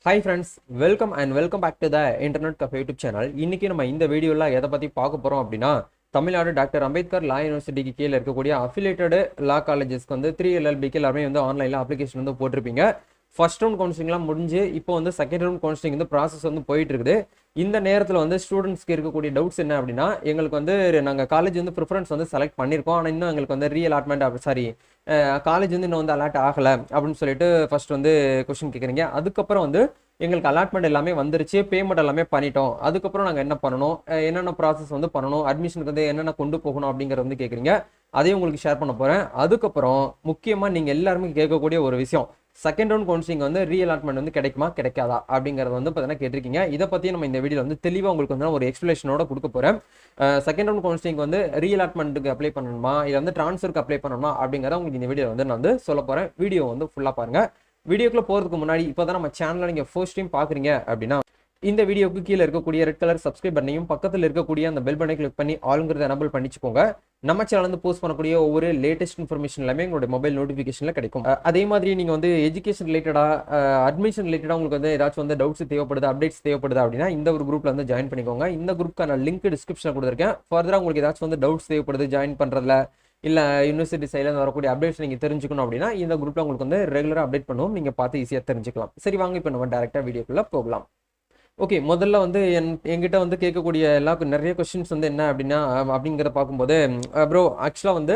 Hi friends, welcome back to the Internet Cafe YouTube channel. இன்னைக்கு நம்ம இந்த வீடியோல எதை பத்தி பார்க்க போறோம் அப்படின்னா தமிழ்நாடு டாக்டர் அம்பேத்கர் லா யூனிவர்சிட்டிக்கு கீழே இருக்கக்கூடிய அஃபிலியேட்டட் லா காலேஜஸ்க்கு வந்து 3 LLBக்கு எல்லாமே வந்து ஆன்லைன்ல அப்ளிகேஷன் வந்து போட்டிருப்பீங்க. ஃபர்ஸ்ட் ரவுண்ட் கவுன்சிலிங்லாம் முடிஞ்சு இப்போ வந்து செகண்ட் ரவுண்ட் கவுன்சிலிங் வந்து ப்ராசஸ் வந்து போயிட்டு இருக்குது. இந்த நேரத்தில் வந்து ஸ்டூடெண்ட்ஸ்க்கு இருக்கக்கூடிய டவுட்ஸ் என்ன அப்படின்னா, எங்களுக்கு வந்து நாங்கள் காலேஜ் வந்து ப்ரிஃபரன்ஸ் வந்து செலக்ட் பண்ணியிருக்கோம், ஆனால் இன்னும் எங்களுக்கு வந்து ரீஅலாட்மெண்ட் காலேஜ் வந்து இன்னும் வந்து அலாட் ஆகலை அப்படின்னு சொல்லிட்டு ஃபர்ஸ்ட் வந்து கொஸ்டின் கேட்குறீங்க. அதுக்கப்புறம் வந்து எங்களுக்கு அலாட்மெண்ட் எல்லாமே வந்துருச்சு, பேமெண்ட் எல்லாமே பண்ணிட்டோம், அதுக்கப்புறம் நாங்கள் என்ன பண்ணணும், என்னென்ன ப்ராசஸ் வந்து பண்ணணும், அட்மிஷனுக்கு வந்து என்னென்ன கொண்டு போகணும் அப்படிங்கிறது வந்து கேட்குறீங்க. அதையும் உங்களுக்கு ஷேர் பண்ண போகிறேன். அதுக்கப்புறம் முக்கியமாக நீங்கள் எல்லாருமே கேட்கக்கூடிய ஒரு விஷயம், செகண்ட் ரவுண்ட் கவுன்சிலிங் வந்து ரீஅலாட்மெண்ட் வந்து கிடைக்குமா கிடைக்காதா அப்படிங்கிறது வந்து பார்த்தீங்கன்னா கேட்டிருக்கீங்க. இதை பற்றி நம்ம இந்த வீடியோ வந்து தெளிவாக உங்களுக்கு வந்து ஒரு எக்ஸ்பிளேஷனோட கொடுக்க போகிறேன். செகண்ட் ரவுண்ட் கவுன்சிலிங் வந்து ரீஅலாட்மெண்ட்டுக்கு அப்ளை பண்ணணுமா இல்லை வந்து ட்ரான்ஸ்ஃபருக்கு அப்ளை பண்ணணுமா அப்படிங்கிறத உங்களுக்கு இந்த வீடியோ வந்து நான் வந்து சொல்ல போகிறேன். வீடியோ வந்து ஃபுல்லாக பாருங்கள். வீடியோக்குள்ள போகிறதுக்கு முன்னாடி இப்போ தான் நம்ம சேனலில் நீங்கள் ஃபர்ஸ்ட் டைம் பார்க்குறீங்க அப்படின்னா இந்த வீடியோக்கு கீழே இருக்கக்கூடிய ரெட் கலர் சப்ஸ்கிரைப் பண்ணையும் பக்கத்தில் இருக்கக்கூடிய அந்த பெல் பட்டனை கிளிக் பண்ணி ஆளுங்கிறத எனபிள் பண்ணிச்சுக்கோங்க. நம்ம சேனல் வந்து போஸ்ட் பண்ணக்கூடிய ஒவ்வொரு லேட்டஸ்ட் இன்ஃபர்மேஷன் எல்லாமே உங்களுடைய மொபைல் நோட்டிஃபிகேஷனில் கிடைக்கும். அதே மாதிரி நீங்கள் வந்து எஜுகேஷன் ரிலேட்டடாக அட்மிஷன் ரிலேட்டடாக உங்களுக்கு வந்து ஏதாச்சும் வந்து டவுட்ஸ் தேவைப்படுது, அப்டேட்ஸ் தேவைப்படுது அப்படின்னா இந்த ஒரு குரூப்பில் வந்து ஜாயின் பண்ணிக்கோங்க. இந்த குரூப்க்கான லிங்க் டிஸ்கிரிப்ஷனில் கொடுத்துருக்கேன். ஃபர்தராக உங்களுக்கு ஏதாச்சும் வந்து டவுட்ஸ் தேவைப்படுது ஜாயின் பண்ணுறதுல இல்லை யூனிவர்சிட்டி சைடில் வரக்கூடிய அப்டேட்ஸ் நீங்கள் தெரிஞ்சுக்கணும் அப்படின்னா இந்த குரூப்பில் உங்களுக்கு வந்து ரெகுலராக அப்டேட் பண்ணுவோம், நீங்கள் பார்த்து ஈஸியாக தெரிஞ்சுக்கலாம். சரி வாங்க இப்போ நம்ம டேரெக்டாக வீடியோக்குள்ளே போகலாம். ஓகே, முதல்ல வந்து என்கிட்ட வந்து கேட்கக்கூடிய எல்லாருக்கும் நிறைய கொஸ்டின்ஸ் வந்து என்ன அப்படின்னா அப்படிங்கிறத பார்க்கும்போது, ப்ரோ ஆக்சுவலாக வந்து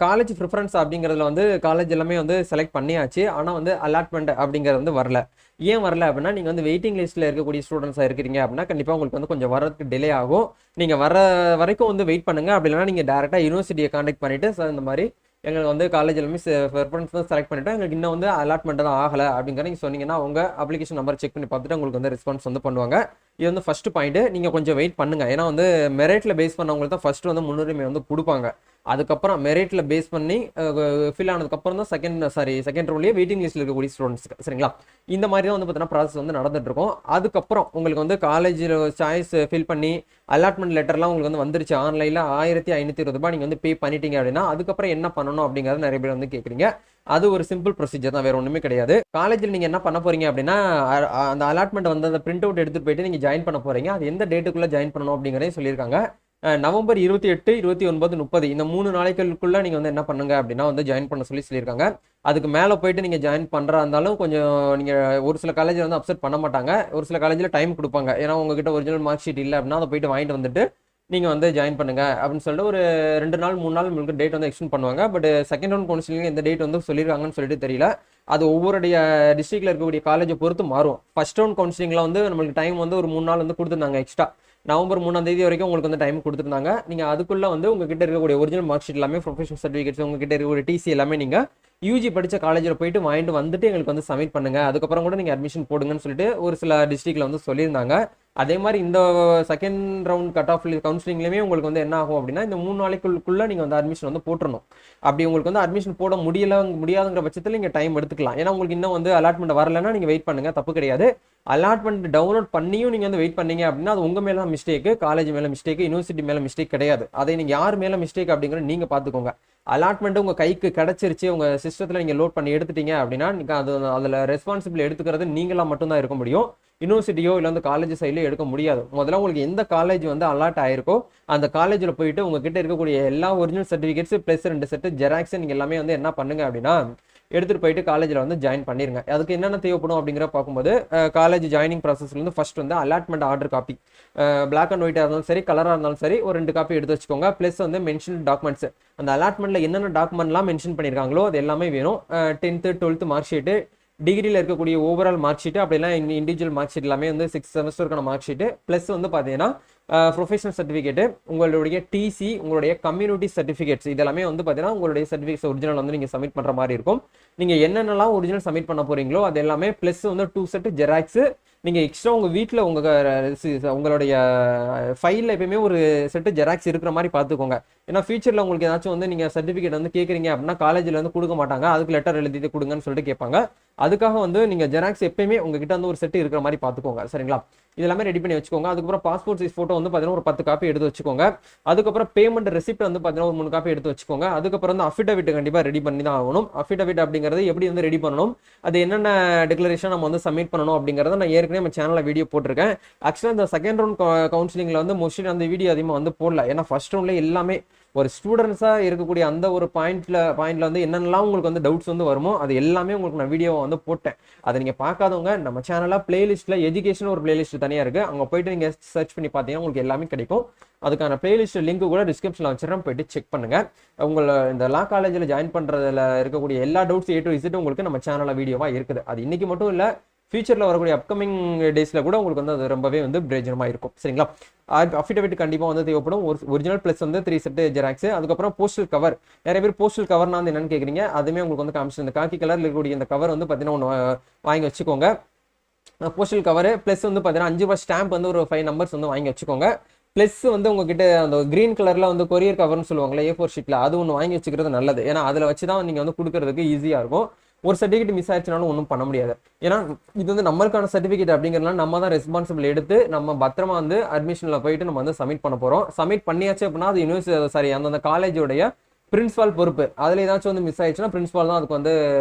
காலேஜ் ப்ரிஃபரன்ஸ் அப்படிங்கிறதுல வந்து காலேஜ் எல்லாமே வந்து செலக்ட் பண்ணியாச்சு, ஆனால் வந்து அலாட்மெண்ட் அப்படிங்கிறது வந்து வரல. ஏன் வரல அப்படின்னா, நீங்கள் வந்து வெயிட்டிங் லிஸ்ட்டில் இருக்கக்கூடிய ஸ்டூடெண்ட்ஸாக இருக்கிறீங்க அப்படின்னா கண்டிப்பாக உங்களுக்கு வந்து கொஞ்சம் வரதுக்கு டிலே ஆகும். நீங்கள் வர வரைக்கும் வந்து வெயிட் பண்ணுங்கள். அப்படி இல்லைனா நீங்கள் டேரெக்டாக யூனிவர்சிட்டியை கான்டாக்ட் பண்ணிவிட்டு சார் இந்த மாதிரி எங்களுக்கு வந்து காலேஜ் எல்லாமே ப்ரிஃபரன்ஸ் தான் செலக்ட் பண்ணிவிட்டு எங்களுக்கு இன்னும் வந்து அலாட்மெண்ட் தான் ஆகலை அப்படிங்கிற நீங்கள் சொன்னீங்கன்னா உங்கள் அப்ளிகேஷன் நம்பர் செக் பண்ணி பார்த்துட்டு உங்களுக்கு வந்து ரெஸ்பான்ஸ் வந்து பண்ணுவாங்க. இது வந்து ஃபஸ்ட்டு பாயிண்ட்டு. நீங்கள் கொஞ்சம் வெயிட் பண்ணுங்கள். ஏன்னா வந்து மெரிட்டில் பேஸ் பண்ணவங்களுக்கு தான் ஃபஸ்ட்டு வந்து முன்னுரிமை வந்து கொடுப்பாங்க. அதுக்கப்புறம் மெரிட்டில் பேஸ் பண்ணி ஃபில் ஆனதுக்கப்புறம் தான் செகண்ட் ரவுண்ட்லேயே வெயிட்டிங் லிஸ்ட்டில் இருக்கக்கூடிய ஸ்டூடெண்ட்ஸ்க்கு சரிங்களா. இந்த மாதிரி தான் வந்து பார்த்தீங்கன்னா ப்ராசஸ் வந்து நடந்துட்டு இருக்கும். அதுக்கப்புறம் உங்களுக்கு வந்து காலேஜில் சாய்ஸ் ஃபில் பண்ணி அலாட்மெண்ட் லெட்டர்லாம் உங்களுக்கு வந்து வந்துருச்சு ஆன்லைனில் 1520 ரூபாய் நீங்கள் வந்து பே பண்ணிட்டீங்க அப்படின்னா அதுக்கப்புறம் என்ன பண்ணணும் அப்படிங்கிறது நிறைய பேர் வந்து கேட்குறீங்க. அது ஒரு சிம்பிள் ப்ரொசீஜர் தான், வேற ஒன்றுமே கிடையாது. காலேஜில் நீங்கள் என்ன பண்ண போறீங்க அப்படின்னா அந்த அலாட்மெண்ட் வந்து அந்த பிரிண்ட் அவுட் எடுத்துகிட்டு போயிட்டு நீங்கள் ஜாயின் பண்ண போறீங்க. அது எந்த டேட்டுக்குள்ளே ஜாயின் பண்ணணும் அப்படிங்கிறதையும் சொல்லியிருக்காங்க. நவம்பர் 28, 29, 30 இந்த 3 நாளைகளுக்குள்ள நீங்க வந்து என்ன பண்ணுங்க அப்படின்னா வந்து ஜாயின் பண்ண சொல்லியிருக்காங்க. அதுக்கு மேலே போயிட்டு நீங்க ஜாயின் பண்றா இருந்தாலும் கொஞ்சம் நீங்க ஒரு சில காலேஜில் வந்து அப்செட் பண்ண மாட்டாங்க, ஒரு சில காலேஜில் டைம் கொடுப்பாங்க. ஏன்னா உங்ககிட்ட ஒரிஜினல் மார்க் ஷீட் இல்லை அப்படின்னா அதை போயிட்டு வாங்கிட்டு வந்துட்டு நீங்க வந்து ஜாயின் பண்ணுங்க அப்படின்னு சொல்லிட்டு ஒரு 2 நாள் 3 நாள் உங்களுக்கு டேட் வந்து எக்ஸ்டெண்ட் பண்ணுவாங்க. பட் செகண்ட் ரவுண்ட் கவுன்சிலிங் எந்த டேட் வந்து சொல்லியிருக்காங்கன்னு சொல்லிட்டு தெரியல. அது ஒவ்வொருடைய டிஸ்ட்ரிக்ட்ல இருக்கக்கூடிய காலேஜை பொறுத்து மாறும். ஃபர்ஸ்ட் ரவுண்ட் கவுன்சிலிங்ல வந்து நம்மளுக்கு டைம் வந்து ஒரு 3 நாள் வந்து கொடுத்துருந்தாங்க எக்ஸ்ட்ரா. நவம்பர் 3ஆம் தேதி வரைக்கும் உங்களுக்கு வந்து டைம் கொடுத்துருந்தாங்க. நீங்கள் அதுக்குள்ளே வந்து உங்ககிட்ட இருக்கக்கூடிய ஒரிஜினல் மார்க் ஷீட் எல்லாமே, ப்ரொஃபஷனல் சர்டிஃபிகேட்ஸ், உங்ககிட்ட இருக்கக்கூடிய டிசி எல்லாமே நீங்கள் யூஜி படித்த காலேஜில் போயிட்டு வாங்கிட்டு வந்துட்டு எங்களுக்கு வந்து சப்மிட் பண்ணுங்க, அதுக்கப்புறம் கூட நீங்கள் அட்மிஷன் போடுங்கன்னு சொல்லிட்டு ஒரு சில டிஸ்ட்ரிக்ட்ல வந்து சொல்லியிருந்தாங்க. அதே மாதிரி இந்த செகண்ட் ரவுண்ட் கட் ஆஃப் கவுன்சிலிங்லேயுமே உங்களுக்கு வந்து என்ன ஆகும் அப்படின்னா இந்த 3 நாளைக்குள்ள நீங்கள் வந்து அட்மிஷன் வந்து போட்டுறணும். அப்படி உங்களுக்கு வந்து அட்மிஷன் போட முடியாதுங்கிற பட்சத்தில் நீங்கள் டைம் எடுத்துக்கலாம். ஏன்னா உங்களுக்கு இன்னும் வந்து அலாட்மெண்ட் வரலைன்னா நீங்கள் வெயிட் பண்ணுங்க, தப்பு கிடையாது. அலாட்மெண்ட் டவுன்லோட் பண்ணியும் நீங்கள் வந்து வெயிட் பண்ணீங்க அப்படின்னா அது உங்கள் மேலே தான் மிஸ்டேக்கு, காலேஜ் மேலே மிஸ்டேக்கு, யூனிவர்சிட்டி மேலே மிஸ்டேக் கிடையாது. அதை நீங்கள் யார் மேலே மிஸ்டேக் அப்படிங்கிறத நீங்கள் பார்த்துக்கோங்க. அலாட்மெண்ட் உங்கள் கைக்கு கிடைச்சிருச்சு, உங்கள் சிஸ்டத்தில் நீங்கள் லோட் பண்ணி எடுத்துட்டீங்க அப்படின்னா நீங்கள் அதில் ரெஸ்பான்சிபிள் எடுத்துக்கிறது நீங்களாக மட்டும்தான் இருக்க முடியும். யூனிவர்சிட்டியோ இல்லை வந்து காலேஜ் சைட்லையோ எடுக்க முடியாது. முதல்ல உங்களுக்கு எந்த காலேஜ் வந்து அலாட் ஆயிருக்கோ அந்த காலேஜில் போயிட்டு உங்ககிட்ட இருக்கக்கூடிய எல்லா original certificates plus 2 set xerox நீங்கள் எல்லாமே வந்து என்ன பண்ணுங்க அப்படின்னா எடுத்துகிட்டு போயிட்டு காலேஜில் வந்து ஜாயின் பண்ணிருங்க. அதுக்கு என்னென்ன தேவைப்படும் அப்படிங்கிற பார்க்கும்போது காலேஜ் ஜாயினிங் ப்ராசஸ்லேருந்து ஃபர்ஸ்ட் வந்து allotment order copy, black and ஒயிட்டாக இருந்தாலும் சரி, கலராக இருந்தாலும் சரி, ஒரு 2 காப்பி எடுத்து வச்சுக்கோங்க. ப்ளஸ் வந்து மென்ஷன் டாக்குமெண்ட்ஸ், அந்த அலாட்மெண்ட்டில் என்னென்ன டாக்குமெண்ட்லாம் மென்ஷன் பண்ணியிருக்காங்களோ அது எல்லாமே வேணும். 10th 12th மார்க் ஷீட்டு, டிகிரியில் இருக்கக்கூடிய ஓவரால் மார்க் ஷீட்டு, அப்படிலாம் இண்டிவிஜுவல் மார்க் ஷீட் எல்லாமே வந்து 6 செமஸ்டருக்கான மார்க் ஷீட்டு, ப்ளஸ் வந்து பார்த்தீங்கன்னா ப்ரொஃபஷனல் சர்டிஃபிகேட்டு, உங்களுடைய டிசி, உங்களுடைய கம்யூனிட்டி சர்டிஃபிகேட்ஸ், இதெல்லாமே வந்து பார்த்தீங்கன்னா உங்களுடைய சர்டிஃபிகேட்ஸ் ஒரிஜினல் வந்து நீங்கள் சப்மிட் பண்ணுற மாதிரி இருக்கும். நீங்கள் என்னென்னலாம் ஒரிஜினல் சப்மிட் பண்ண போறீங்களோ அது எல்லாமே ப்ளஸ் வந்து 2 செட்டு ஜெராக்ஸு. நீங்கள் எக்ஸ்ட்ரா உங்கள் வீட்டில் உங்களுடைய ஃபைலில் எப்பயுமே ஒரு செட்டு ஜெராக்ஸ் இருக்கிற மாதிரி பார்த்துக்கோங்க. ஏன்னா ஃபியூச்சரில் உங்களுக்கு ஏதாச்சும் வந்து நீங்கள் சர்டிஃபிகேட் வந்து கேட்குறீங்க அப்படின்னா காலேஜில் வந்து கொடுக்க மாட்டாங்க, அதுக்கு லெட்டர் எழுதிட்டு கொடுங்கன்னு சொல்லிட்டு கேட்பாங்க. அதுக்காக வந்து நீங்கள் ஜெராக்ஸ் எப்பயுமே உங்ககிட்ட வந்து ஒரு செட்டு இருக்கிற மாதிரி பார்த்துக்கோங்க சரிங்களா. இதெல்லாமே ரெடி பண்ணி வச்சுக்கோங்க. அதுக்கப்புறம் பாஸ்போர்ட் சைஸ் ஃபோட்டோ வந்து பார்த்தீங்கன்னா ஒரு 10 காப்பி எடுத்து வச்சுக்கோங்க. அதுக்கப்புறம் பேமெண்ட் ரெசிப்ட் வந்து பார்த்தீங்கன்னா ஒரு 3 காப்பி எடுத்து வச்சுக்கோங்க. அதுக்கப்புறம் வந்து அஃபிடவிட் கண்டிப்பாக ரெடி பண்ணி தான் ஆகணும். அஃபிடவிட் அப்படிங்கிறது எப்படி வந்து ரெடி பண்ணணும், அது என்னென்ன டிக்ளரேஷன் நம்ம வந்து சப்மிட் பண்ணணும் அப்படிங்கிறத நான் ஏற்கனவே நம்ம சேனலில் வீடியோ போட்டிருக்கேன். ஆக்சுவலாக இந்த செகண்ட் ரவுண்ட் கவுன்சிலிங்கில் வந்து மோஸ்ட்லி அந்த வீடியோ அதிகமாக வந்து போடல. ஏன்னா ஃபர்ஸ்ட் ரவுண்ட்ல எல்லாமே ஒரு ஸ்டூடெண்ட்ஸாக இருக்கக்கூடிய அந்த ஒரு பாயிண்ட்ல வந்து என்னென்னலாம் உங்களுக்கு வந்து டவுட்ஸ் வந்து வருமோ அது எல்லாமே உங்களுக்கு நான் வீடியோவை வந்து போட்டேன். அதை நீங்கள் பார்க்காதவங்க நம்ம சேனலில் பிளேலிஸ்ட்டில் எஜுகேஷன் ஒரு பிளேலிஸ்ட் தனியாக இருக்குது, அங்கே போயிட்டு நீங்கள் சர்ச் பண்ணி பார்த்தீங்கன்னா உங்களுக்கு எல்லாமே கிடைக்கும். அதுக்கான பிளேலிஸ்ட் லிங்க் கூட டிஸ்கிரிப்ஷனில் வச்சுருக்கேன், போயிட்டு செக் பண்ணுங்கள். உங்களை இந்த லா காலேஜில் ஜாயின் பண்ணுறதுல இருக்கக்கூடிய எல்லா டவுட்ஸ் A to Z உங்களுக்கு நம்ம சேனலில் வீடியோவாக இருக்குது. அது இன்னைக்கு மட்டும் இல்லை, ஃபியூச்சரில் வரக்கூடிய அப்கமிங் டேஸில் கூட உங்களுக்கு வந்து அது ரொம்பவே வந்து பிரயோஜனமாக இருக்கும். சரிங்களா? அஃபிடவிட் கண்டிப்பாக வந்து தேவைப்படும். ஒரு ஒரிஜினல் ப்ளஸ் வந்து 3 செட் ஜெராக்ஸ். அதுக்கப்புறம் போஸ்டல் கவர். நிறைய பேர் போஸ்டல் கவர்னா வந்து என்னன்னு கேட்குறீங்க, அதுவுமே உங்களுக்கு வந்து காமிச்சு இந்த காக்கி கலரில் இருக்கக்கூடிய இந்த கவர் வந்து பார்த்தீங்கன்னா ஒன்று வாங்கி வச்சுக்கோங்க. போஸ்டல் கவர் ப்ளஸ் வந்து பார்த்தீங்கன்னா 5 ரூபாய் ஸ்டாம்ப் வந்து ஒரு 5 நம்பர்ஸ் வந்து வாங்கி வச்சுக்கோங்க. ப்ளஸ் வந்து உங்ககிட்ட அந்த கிரீன் கலரில் வந்து கொரியர் கவர்னு சொல்லுவாங்களே A4 ஷீட்டில், அது ஒன்று வாங்கி வச்சுக்கிறது நல்லது. ஏன்னா அதில் வச்சு தான் நீங்கள் வந்து கொடுக்கறதுக்கு ஈஸியாக இருக்கும். ஒரு சர்டிஃபிகேட் மிஸ் ஆயிடுச்சுனாலும் ஒன்றும் பண்ண முடியாது. ஏன்னா இது வந்து நம்மளுக்கான சர்டிஃபிகேட் அப்படிங்கிறதுனால நம்ம தான் ரெஸ்பான்சிபிள் எடுத்து நம்ம பத்திரமா வந்து அட்மிஷனில் போயிட்டு நம்ம வந்து சப்மிட் பண்ண போகிறோம். சப்மிட் பண்ணியாச்சு அப்படின்னா அது யூனிவர்சிட்டி அந்தந்த காலேஜோடைய பிரின்சிபால் பொறுப்பு. அதில் ஏதாச்சும் வந்து மிஸ் ஆயிடுச்சுன்னா பிரின்சிபால் தான் அதுக்கு வந்து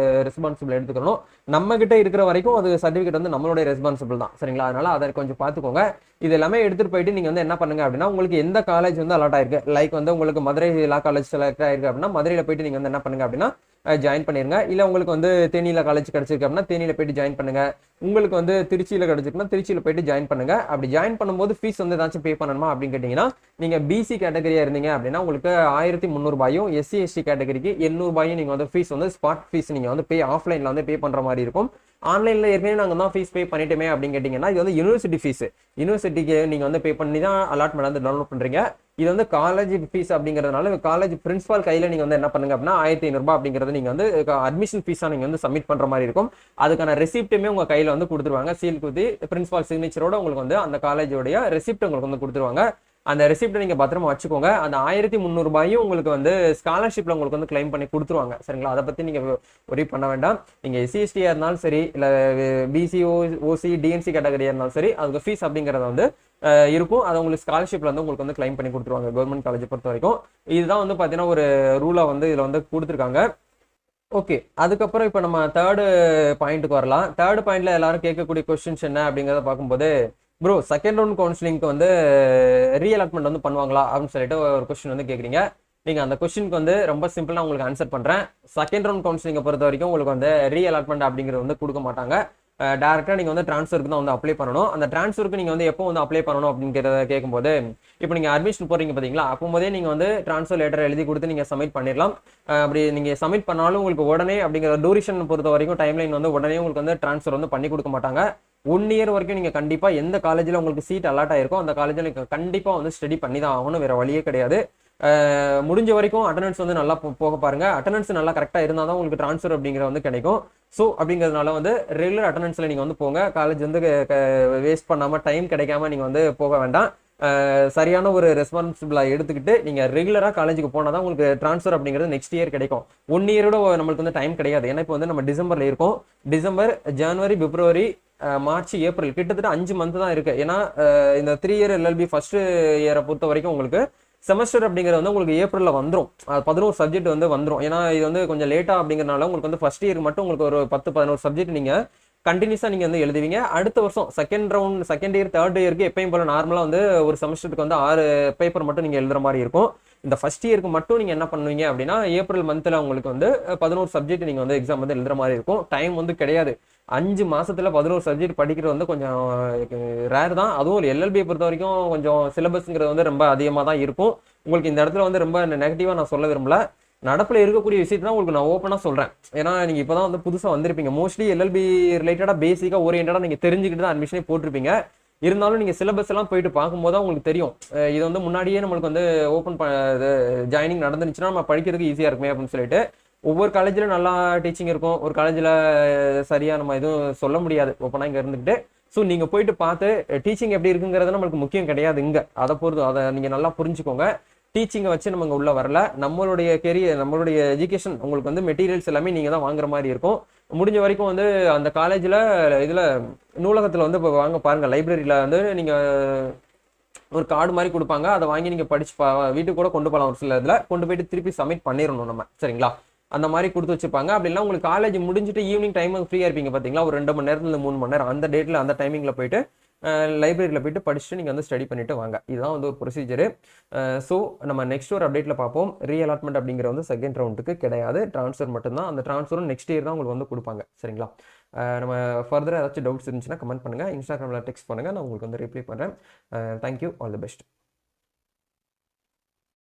ரெஸ்பான்சிபிள் எடுத்துக்கணும். நம்ம கிட்ட இருக்கிற வரைக்கும் அது சர்டிஃபிகேட் வந்து நம்மளுடைய ரெஸ்பான்சிபிள் தான். சரிங்களா? அதனால அதை கொஞ்சம் பார்த்துக்கோங்க. இது எல்லாமே எடுத்துட்டு போயிட்டு நீங்க வந்து என்ன பண்ணுங்க அப்படின்னா, உங்களுக்கு எந்த காலேஜ் வந்து அலாட் ஆயிருக்கு, லைக் வந்து உங்களுக்கு மதுரை லா காலேஜ் செலக்ட் ஆயிருக்கு அப்படின்னா மதுரையில போயிட்டு நீங்க வந்து என்ன பண்ணுங்க அப்படின்னா ஜாயின் பண்ணிருங்க. இல்ல உங்களுக்கு வந்து தேனியில காலேஜ் கிடைச்சிருக்கு அப்படின்னா தேனியில போயிட்டு ஜாயின் பண்ணுங்க. உங்களுக்கு வந்து திருச்சியில கிடைச்சிருக்குன்னா திருச்சியில போயிட்டு ஜாயின் பண்ணுங்க. அப்படி ஜாயின் பண்ணும்போது ஃபீஸ் வந்து ஏதாச்சும் பே பண்ணணுமா அப்படின்னு கேட்டீங்கன்னா, நீங்க பிசி கேட்டகரியா இருந்தீங்க அப்படின்னா உங்களுக்கு 1300 ரூபாயும், SC ST கேட்டகரிக்கு 800 ரூபாயும் நீங்க வந்து ஃபீஸ் வந்து ஸ்பாட் ஃபீஸ் நீங்க வந்து ஆஃப்லைன்ல வந்து பே பண்ற மாதிரி இருக்கும். ஆன்லைன்ல ஏற்கனவே நாங்க தான் ஃபீஸ் பே பண்ணிட்டோமே அப்படின்னு கேட்டீங்கன்னா, இது வந்து யூனிவர்சிட்டி ஃபீஸ். யூனிவர்சிட்டிக்கு நீங்க வந்து பே பண்ணி தான் அலாட்மெண்ட் வந்து டவுன்லோட் பண்றீங்க. இது வந்து காலேஜ் ஃபீஸ் அப்படிங்கிறதுனால காலேஜ் பிரின்சிபால் கையில நீங்க வந்து என்ன பண்ணுங்க அப்படின்னா 1500 ரூபாய் அப்படிங்கிறது நீங்க வந்து அட்மிஷன் ஃபீஸா நீங்க வந்து சப்மிட் பண்ற மாதிரி இருக்கும். அதுக்கான ரெசிப்ட்டுமே உங்க கையில வந்து கொடுத்துருவாங்க. சீல் குத்தி பிரின்சிபால் சிக்னேச்சரோட உங்களுக்கு வந்து அந்த காலேஜோடைய ரெசிப்ட் உங்களுக்கு வந்து கொடுத்துருவாங்க. அந்த ரெசிப்ட்டை நீங்க பத்திரமா வச்சுக்கோங்க. அந்த 1300 ரூபாயும் உங்களுக்கு வந்து ஸ்காலர்ஷிப்ல உங்களுக்கு வந்து கிளைம் பண்ணி கொடுத்துருவாங்க. சரிங்களா? அதை பத்தி நீங்க ஒரி பண்ண வேண்டாம். நீங்க SC ST இருந்தாலும் சரி, இல்ல BC OC DNC கேட்டகரியா இருந்தாலும் சரி, அதுக்கு ஃபீஸ் அப்படிங்கறத வந்து இருக்கும். அதை உங்களுக்கு ஸ்காலர்ஷிப்ல வந்து உங்களுக்கு வந்து கிளைம் பண்ணி கொடுத்துருவாங்க கவர்மெண்ட் காலேஜ் பொறுத்த வரைக்கும். இதுதான் வந்து பாத்தீங்கன்னா ஒரு ரூலா வந்து இதுல வந்து கொடுத்துருக்காங்க. ஓகே, அதுக்கப்புறம் இப்போ நம்ம தேர்டு பாயிண்ட்டுக்கு வரலாம். தேர்ட் பாயிண்ட்ல எல்லாரும் கேட்கக்கூடிய கொஸ்டின்ஸ் என்ன அப்படிங்கிறத பார்க்கும்போது, ப்ரோ செகண்ட் ரவுண்ட் கவுன்சிலிங்க்கு வந்து ரீஅலாட்மெண்ட் வந்து பண்ணுவாங்களா அப்படின்னு சொல்லிட்டு ஒரு கொஸ்டின் வந்து கேட்குறீங்க. நீங்கள் அந்த கொஸ்டினுக்கு வந்து ரொம்ப சிம்பிளாக உங்களுக்கு ஆன்சர் பண்ணுறேன். செகண்ட் ரவுண்ட் கவுன்சிலிங்கை பொறுத்த வரைக்கும் உங்களுக்கு வந்து ரீஅலாட்மெண்ட் அப்படிங்கிறது வந்து கொடுக்க மாட்டாங்க. டேரெக்டாக நீங்கள் வந்து ட்ரான்ஸ்ஃபருக்கு தான் வந்து அப்ளை பண்ணணும். அந்த ட்ரான்ஸ்ஃபருக்கு நீங்கள் வந்து எப்போ வந்து அப்ளை பண்ணணும் அப்படிங்கிறத கேட்கும்போது, இப்போ நீங்கள் அட்மிஷன் போகிறீங்க பார்த்தீங்களா, அப்போதே நீங்கள் வந்து ட்ரான்ஸ்ஃபர் லெட்டர் எழுதி கொடுத்து நீங்கள் சப்மிட் பண்ணிடலாம். அப்படி நீங்கள் சப்மிட் பண்ணாலும் உங்களுக்கு உடனே அப்படிங்கிற டூரேஷன் பொறுத்த வரைக்கும் டைம்லைன் வந்து உடனே உங்களுக்கு வந்து ட்ரான்ஸ்ஃபர் வந்து பண்ணி கொடுக்க மாட்டாங்க. 1 இயர் வரைக்கும் நீங்கள் கண்டிப்பாக எந்த காலேஜில் உங்களுக்கு சீட் அலாட் ஆயிருக்கோ அந்த காலேஜில் நீங்கள் கண்டிப்பாக வந்து ஸ்டடி பண்ணி தான் ஆகணும். வேறு வழியே கிடையாது. முடிஞ்ச வரைக்கும் அட்டண்டன்ஸ் வந்து நல்லா போக பாருங்க. அட்டண்டன்ஸ் நல்லா கரெக்டாக இருந்தால் தான் உங்களுக்கு ட்ரான்ஸ்ஃபர் அப்படிங்கிற வந்து கிடைக்கும். ஸோ அப்படிங்கிறதுனால வந்து ரெகுலர் அட்டண்டன்ஸில் நீங்கள் வந்து போங்க. காலேஜ் வந்து வேஸ்ட் பண்ணாமல் டைம் கிடைக்காம நீங்கள் வந்து போக வேண்டாம். சரியான ஒரு ரெஸ்பான்சிபிளாக எடுத்துக்கிட்டு நீங்கள் ரெகுலராக காலேஜுக்கு போனால் தான் உங்களுக்கு ட்ரான்ஸ்ஃபர் அப்படிங்கிறது நெக்ஸ்ட் இயர் கிடைக்கும். 1 இயரோட நம்மளுக்கு வந்து டைம் கிடையாது. ஏன்னா இப்போ வந்து நம்ம டிசம்பரில் இருக்கோம். டிசம்பர், ஜனவரி, பிப்ரவரி, மார்ச், ஏப்ரல் கிட்டத்தட்ட 5 மந்த் தான் இருக்கு. ஏன்னா இந்த 3 இயர் LLB ஃபர்ஸ்ட் இயரை பொறுத்த வரைக்கும் உங்களுக்கு செமஸ்டர் அப்படிங்கிறது வந்து உங்களுக்கு ஏப்ரலில் வந்துடும். 11 சப்ஜெக்ட் வந்து வந்துடும். ஏன்னா இது வந்து கொஞ்சம் லேட்டாக அப்படிங்கிறனால உங்களுக்கு வந்து ஃபர்ஸ்ட் இயர் மட்டும் உங்களுக்கு ஒரு 10-11 சப்ஜெக்ட் நீங்கள் கண்டினியூஸாக நீங்கள் வந்து எழுதுவீங்க. அடுத்த வருஷம் செகண்ட் இயர் தேர்ட் இயருக்கு எப்பயும் போல நார்மலாக வந்து ஒரு செமஸ்டருக்கு வந்து 6 பேப்பர் மட்டும் நீங்கள் எழுதுற மாதிரி இருக்கும். இந்த ஃபர்ஸ்ட் இயருக்கு மட்டும் நீங்கள் என்ன பண்ணுவீங்க அப்படின்னா ஏப்ரல் மந்த்தில் உங்களுக்கு வந்து 11 சப்ஜெக்ட் நீங்கள் வந்து எக்ஸாம் வந்து எழுதுற மாதிரி இருக்கும். டைம் வந்து கிடையாது. 5 மாசத்துல 11 சப்ஜெக்ட் படிக்கிறது வந்து கொஞ்சம் ரேர் தான். அதுவும் LLB பொறுத்த வரைக்கும் கொஞ்சம் சிலபஸ்ங்கிறது வந்து ரொம்ப அதிகமாக தான் இருக்கும். உங்களுக்கு இந்த இடத்துல வந்து ரொம்ப நெகட்டிவாக நான் சொல்ல விரும்பல. நடப்பில் இருக்கக்கூடிய விஷயத்தை தான் உங்களுக்கு நான் ஓப்பனாக சொல்கிறேன். ஏன்னா நீங்கள் இப்போ தான் வந்து புதுசாக வந்திருப்பீங்க. மோஸ்ட்லி LLB ரிலேட்டடாக பேசிக்காக ஓரியன்டாக நீங்கள் தெரிஞ்சுக்கிட்டு தான் அட்மிஷனே போட்டிருப்பீங்க. இருந்தாலும் நீங்கள் சிலபஸ் எல்லாம் போயிட்டு பார்க்கும்போது தான் உங்களுக்கு தெரியும். இது வந்து முன்னாடியே நம்மளுக்கு வந்து ஓப்பன் ஜாயினிங் நடந்துருச்சுன்னா நம்ம படிக்கிறதுக்கு ஈஸியாக இருக்குமே அப்படின்னு சொல்லிட்டு ஒவ்வொரு காலேஜில் நல்லா டீச்சிங் இருக்கும். ஒரு காலேஜில் சரியாக நம்ம எதுவும் சொல்ல முடியாது ஓப்பனாக இங்கே இருந்துக்கிட்டு. ஸோ நீங்கள் போயிட்டு பார்த்து டீச்சிங் எப்படி இருக்குங்கிறது நம்மளுக்கு முக்கியம் கிடையாது இங்கே. அதை நீங்கள் நல்லா புரிஞ்சுக்கோங்க. டீச்சிங்கை வச்சு நம்ம உள்ள வரல. நம்மளுடைய கெரியர், நம்மளுடைய எஜுகேஷன், உங்களுக்கு வந்து மெட்டீரியல்ஸ் எல்லாமே நீங்கள் தான் வாங்குற மாதிரி இருக்கும். முடிஞ்ச வரைக்கும் வந்து அந்த காலேஜில் இதில் நூலகத்தில் வந்து இப்போ வாங்க பாருங்கள், லைப்ரரியில் வந்து நீங்கள் ஒரு கார்டு மாதிரி கொடுப்பாங்க, அதை வாங்கி நீங்கள் படிச்சு வீட்டுக்கு கூட கொண்டு போகலாம். ஒரு சில இதில் கொண்டு போயிட்டு திருப்பி சப்மிட் பண்ணிடணும் நம்ம, சரிங்களா? அந்த மாதிரி கொடுத்து வச்சுப்பாங்க. அப்படின்னா உங்களுக்கு காலேஜ் முடிஞ்சுட்டு ஈவினிங் டைம் ஃப்ரீயாக இருப்பீங்க பார்த்தீங்களா, ஒரு 2 மணி நேரத்துல 3 மணி நேரம், அந்த டேட்டில் அந்த டைமிங்கில் போயிட்டு லைப்ரரியில் போயிட்டு படிச்சுட்டு நீங்கள் வந்து ஸ்டடி பண்ணிட்டு வாங்க. இதுதான் வந்து ஒரு ப்ரொசீஜரு. ஸோ நம்ம நெக்ஸ்ட் ஒரு அப்டேட்டில் பார்ப்போம். ரீஅலாட்மெண்ட் அப்படிங்கிற வந்து செகண்ட் ரவுண்டுக்கு கிடையாது, ட்ரான்ஸ்ஃபர் மட்டும்தான். அந்த ட்ரான்ஸ்ஃபரும் நெக்ஸ்ட் இயர் தான் உங்களுக்கு வந்து கொடுப்பாங்க, சரிங்களா? நம்ம ஃபர்தராக ஏதாச்சும் டவுட்ஸ் இருந்துச்சுன்னா கமெண்ட் பண்ணுங்கள், இன்ஸ்டாகிராமில் டெக்ஸ்ட் பண்ணுங்கள், நான் உங்களுக்கு வந்து ரிப்ளை பண்ணுறேன். Thank you, all the best.